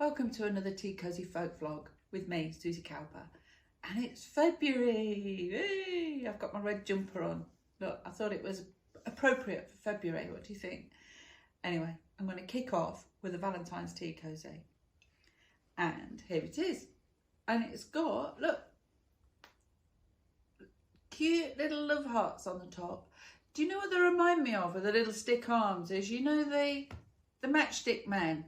Welcome to another TeaCosyFolk vlog with me, Susie Cowper. And it's February. Hey, I've got my red jumper on. Look, I thought it was appropriate for February. What do you think? Anyway, I'm going to kick off with a Valentine's tea cozy. And here it is. And it's got, look, cute little love hearts on the top. Do you know what they remind me of? The little stick arms is, you know, the matchstick men.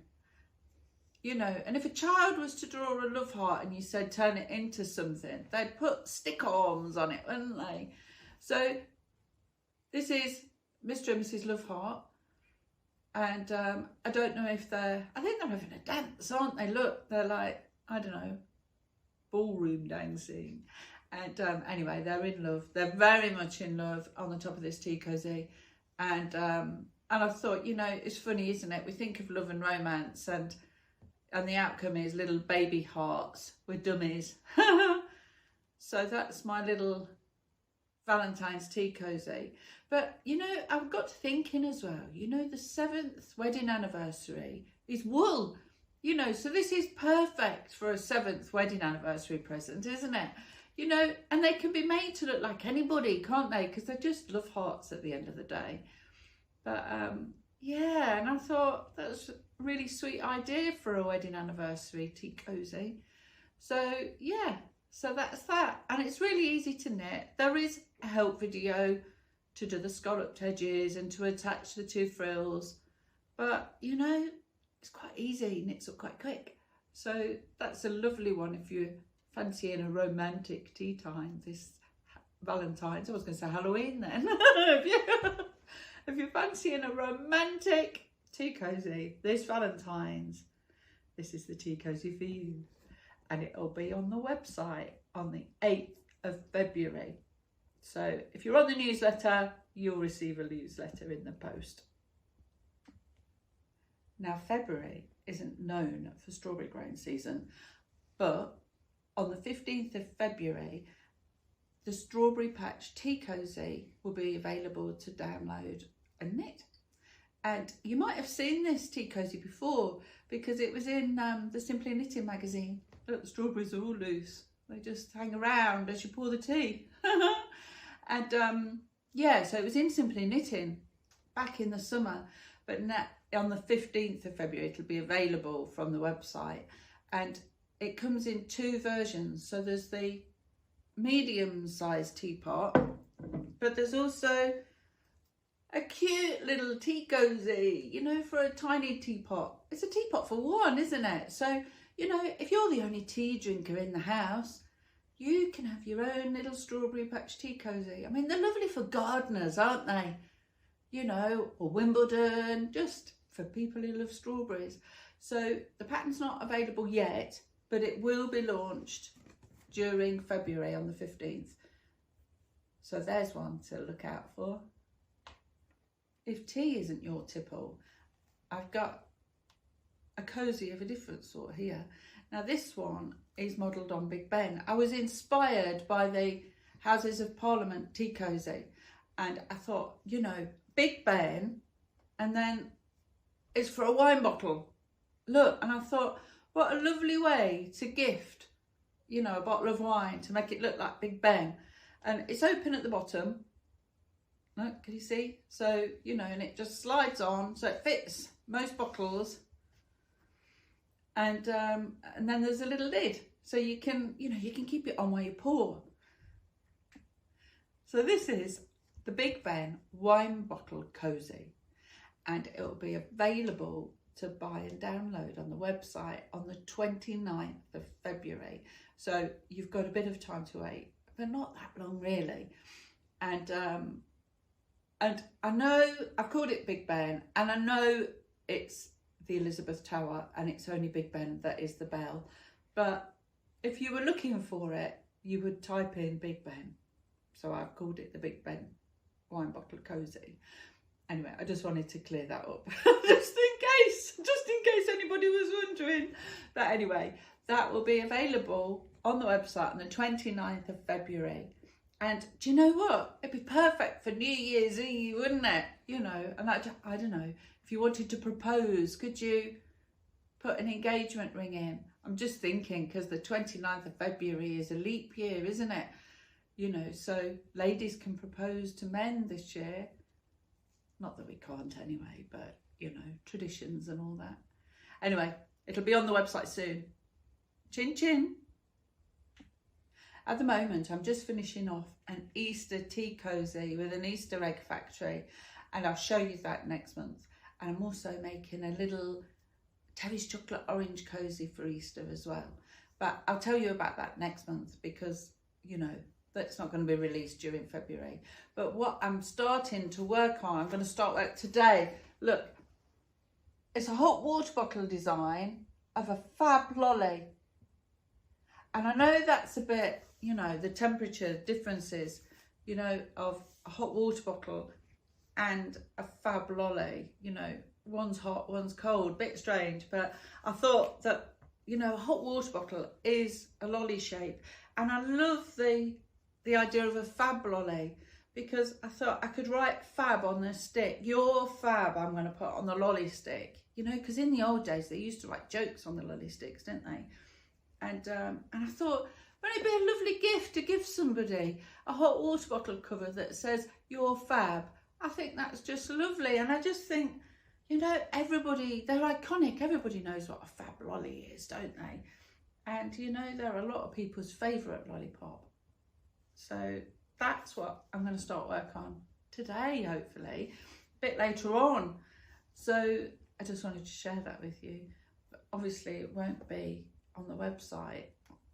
You know, and if a child was to draw a love heart and you said turn it into something, they'd put stick arms on it, wouldn't they? So this is Mr. and Mrs. Love Heart. And I don't know if I think they're having a dance, aren't they? Look, they're like, I don't know, ballroom dancing. And anyway, they're in love. They're very much in love on the top of this tea cozy. And I thought, you know, it's funny, isn't it? We think of love and romance and the outcome is little baby hearts with dummies. So that's my little Valentine's tea cozy. But, you know, I've got to thinking as well, you know, the 7th wedding anniversary is wool. You know, so this is perfect for a 7th wedding anniversary present, isn't it? You know, and they can be made to look like anybody, can't they? Because they're just love hearts at the end of the day. But, yeah, and I thought that's a really sweet idea for a wedding anniversary tea cozy. So yeah, so that's that. And it's really easy to knit. There is a help video to do the scalloped edges and to attach the 2 frills. But you know, it's quite easy, knits up quite quick. So that's a lovely one if you're fancying a romantic tea time this Valentine's. I was going to say Halloween then. If you're fancying a romantic tea cozy this Valentine's, this is the tea cozy for you. And it'll be on the website on the 8th of February. So if you're on the newsletter, you'll receive a newsletter in the post. Now, February isn't known for strawberry growing season, but on the 15th of February, the Strawberry Patch Tea Cozy will be available to download and knit. And you might have seen this tea cozy before because it was in the Simply Knitting magazine. Look, the strawberries are all loose. They just hang around as you pour the tea. And yeah, so it was in Simply Knitting back in the summer. But now, on the 15th of February, it'll be available from the website. And it comes in 2 versions. So there's the medium-sized teapot, but there's also a cute little tea cozy, you know, for a tiny teapot. It's a teapot for one, isn't it? So, you know, if you're the only tea drinker in the house, you can have your own little Strawberry Patch tea cozy. I mean, they're lovely for gardeners, aren't they? You know, or Wimbledon, just for people who love strawberries. So the pattern's not available yet, but it will be launched during February on the 15th. So there's one to look out for. If tea isn't your tipple, I've got a cozy of a different sort here. Now this one is modelled on Big Ben. I was inspired by the Houses of Parliament tea cozy, and I thought, you know, Big Ben, and then it's for a wine bottle. Look, and I thought, what a lovely way to gift, you know, a bottle of wine to make it look like Big Ben. And it's open at the bottom. Look, can you see? So, you know, and it just slides on, so it fits most bottles. And then there's a little lid, so you can, you know, you can keep it on while you pour. So this is the Big Ben wine bottle cozy, and it will be available to buy and download on the website on the 29th of February. So you've got a bit of time to wait, but not that long really. And I know I've called it Big Ben, and I know it's the Elizabeth Tower and it's only Big Ben that is the bell. But if you were looking for it, you would type in Big Ben. So I've called it the Big Ben wine bottle cozy. Anyway, I just wanted to clear that up just in case anybody was wondering. But anyway, that will be available on the website on the 29th of February. And do you know what? It'd be perfect for New Year's Eve, wouldn't it? You know, and I don't know, if you wanted to propose, could you put an engagement ring in. I'm just thinking because the 29th of February is a leap year, isn't it? You know, so ladies can propose to men this year. Not that we can't anyway, but, you know, traditions and all that. Anyway, it'll be on the website soon. Chin chin. At the moment, I'm just finishing off an Easter tea cozy with an Easter egg factory, and I'll show you that next month. And I'm also making a little Terry's chocolate orange cozy for Easter as well. But I'll tell you about that next month because, you know, that's not going to be released during February. But what I'm starting to work on, I'm going to start work today. Look, it's a hot water bottle design of a fab lolly. And I know that's a bit, you know, the temperature differences, you know, of a hot water bottle and a fab lolly, you know, one's hot, one's cold, bit strange, but I thought that, you know, a hot water bottle is a lolly shape, and I love the idea of a fab lolly because I thought I could write fab on the stick. Your fab I'm going to put on the lolly stick, you know, because in the old days they used to write jokes on the lolly sticks, didn't they? And I thought, wouldn't it be a lovely gift to give somebody a hot water bottle cover that says your fab? I think that's just lovely, and I just think, you know, everybody, they're iconic. Everybody knows what a fab lolly is, don't they? And, you know, they're a lot of people's favourite lollipop. So that's what I'm going to start work on today, hopefully, a bit later on. So I just wanted to share that with you. But obviously, it won't be on the website.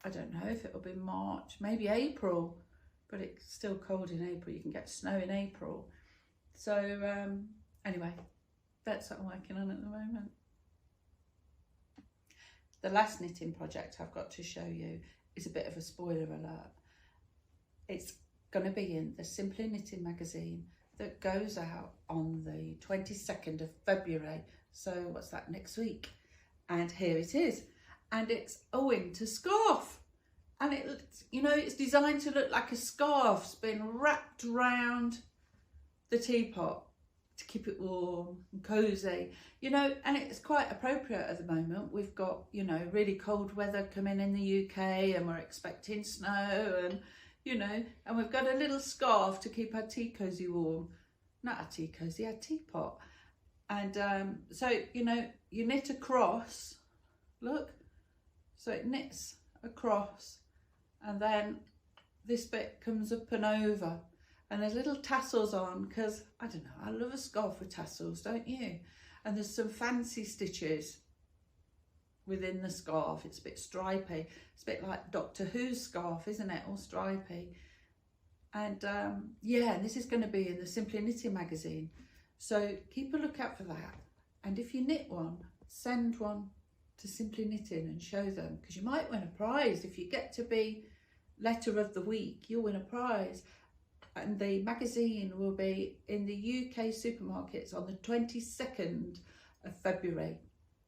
I don't know if it'll be March, maybe April, but it's still cold in April. You can get snow in April. So anyway, that's what I'm working on at the moment. The last knitting project I've got to show you is a bit of a spoiler alert. It's going to be in the Simply Knitting magazine that goes out on the 22nd of February. So what's that, next week? And here it is. And it's a winter scarf. And it's, you know, it's designed to look like a scarf. It's been wrapped around the teapot to keep it warm and cozy, you know, and it's quite appropriate at the moment. We've got, you know, really cold weather coming in the UK, and we're expecting snow, and, you know, and we've got a little scarf to keep our tea cozy warm. Not our tea cozy, our teapot. And so, you know, you knit across, look, so it knits across, and then this bit comes up and over. And there's little tassels on because, I don't know, I love a scarf with tassels, don't you? And there's some fancy stitches within the scarf. It's a bit stripy. It's a bit like Doctor Who's scarf, isn't it? All stripy. And yeah, this is going to be in the Simply Knitting magazine. So keep a lookout for that. And if you knit one, send one to Simply Knitting and show them, because you might win a prize. If you get to be letter of the week, you'll win a prize. And the magazine will be in the UK supermarkets on the 22nd of February.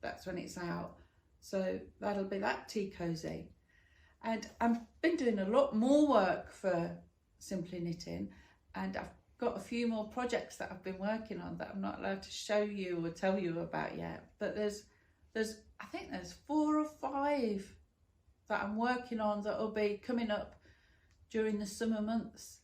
That's when it's out. So that'll be that tea cozy. And I've been doing a lot more work for Simply Knitting, and I've got a few more projects that I've been working on that I'm not allowed to show you or tell you about yet. But I think there's 4 or 5 that I'm working on that will be coming up during the summer months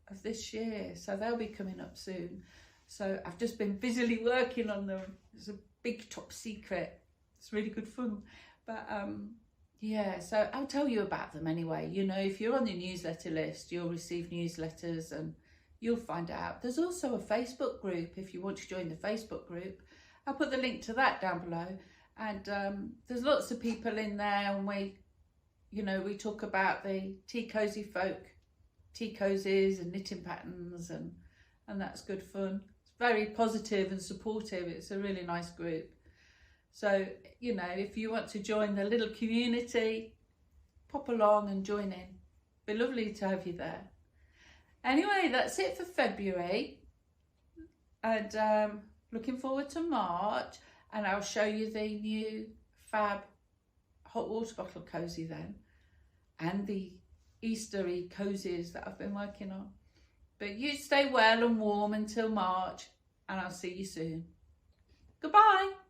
of this year, so they'll be coming up soon. So I've just been busily working on them. It's a big top secret. It's really good fun. But yeah, so I'll tell you about them anyway. You know, if you're on the newsletter list, you'll receive newsletters and you'll find out. There's also a Facebook group if you want to join the Facebook group. I'll put the link to that down below. And there's lots of people in there, and we talk about the TeaCosyFolk tea cozies and knitting patterns, and that's good fun. It's very positive and supportive. It's a really nice group. So, you know, if you want to join the little community, pop along and join in. Be lovely to have you there. Anyway, that's it for February, and looking forward to March, and I'll show you the new fab hot water bottle cozy then, and the Eastery cozies that I've been working on. But you stay well and warm until March, and I'll see you soon. Goodbye.